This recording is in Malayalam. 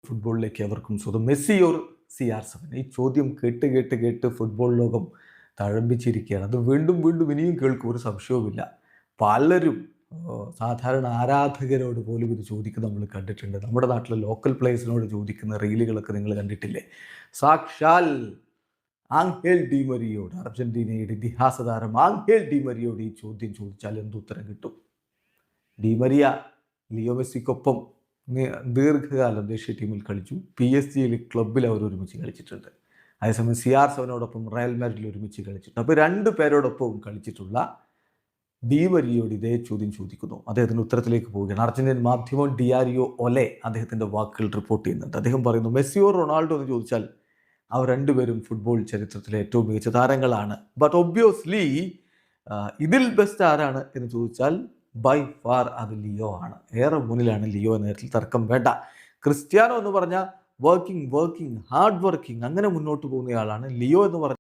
ഫുട്ബോളിലേക്ക് അവർക്കും സ്വന്തം മെസ്സി ഓർ CR7 ഈ ചോദ്യം കേട്ട് കേട്ട് കേട്ട് ഫുട്ബോൾ ലോകം തഴമ്പിച്ചിരിക്കുകയാണ്. അത് വീണ്ടും വീണ്ടും ഇനിയും കേൾക്കും, ഒരു സംശയവുമില്ല. പലരും സാധാരണ ആരാധകരോട് പോലും ഇത് ചോദിക്കുന്നത് നമ്മൾ കണ്ടിട്ടുണ്ട്. നമ്മുടെ നാട്ടിലെ ലോക്കൽ പ്ലേയേഴ്സിനോട് ചോദിക്കുന്ന റീലുകളൊക്കെ നിങ്ങൾ കണ്ടിട്ടില്ലേ? സാക്ഷാൽ ആംഗേൽ ഡി മരിയോട്, അർജന്റീനയുടെ ഇതിഹാസ താരം ആംഗേൽ ഡി മരിയോട് ഈ ചോദ്യം ചോദിച്ചാൽ എന്തുത്തരം കിട്ടും? ഡി മരിയ ലിയോ മെസ്സിക്കൊപ്പം ദീർഘകാലം ദേശീയ ടീമിൽ കളിച്ചു. PSG ക്ലബ്ബിൽ അവർ ഒരുമിച്ച് കളിച്ചിട്ടുണ്ട്. അതേസമയം CR7നോടൊപ്പം റയൽ മാഡ്രിഡിൽ ഒരുമിച്ച് കളിച്ചിട്ടുണ്ട്. അപ്പോൾ രണ്ട് പേരോടൊപ്പവും കളിച്ചിട്ടുള്ള ഡി മരിയോട് ഇതേ ചോദ്യം ചോദിക്കുന്നു. അദ്ദേഹത്തിൻ്റെ ഉത്തരത്തിലേക്ക് പോവുകയാണ്. അർജന്റീൻ മാധ്യമം ഡിയാരിയോ ഒലെ അദ്ദേഹത്തിൻ്റെ വാക്കുകൾ റിപ്പോർട്ട് ചെയ്യുന്നുണ്ട്. അദ്ദേഹം പറയുന്നു, മെസ്സിയോ റൊണാൾഡോ എന്ന് ചോദിച്ചാൽ അവർ രണ്ടുപേരും ഫുട്ബോൾ ചരിത്രത്തിലെ ഏറ്റവും മികച്ച താരങ്ങളാണ്. ബട്ട് ഒബ്വിയസ്ലി ഇതിൽ ബെസ്റ്റ് ആരാണ് എന്ന് ചോദിച്ചാൽ ബൈ ഫാർ അത് ലിയോ ആണ്. ഏറെ മുന്നിലാണ് ലിയോ എന്ന കാര്യത്തിൽ തർക്കം വേണ്ട. ക്രിസ്ത്യാനോ എന്ന് പറഞ്ഞാൽ വർക്കിംഗ് ഹാർഡ് വർക്കിംഗ് അങ്ങനെ മുന്നോട്ട് പോകുന്നയാളാണ്. ലിയോ എന്ന് പറഞ്ഞാൽ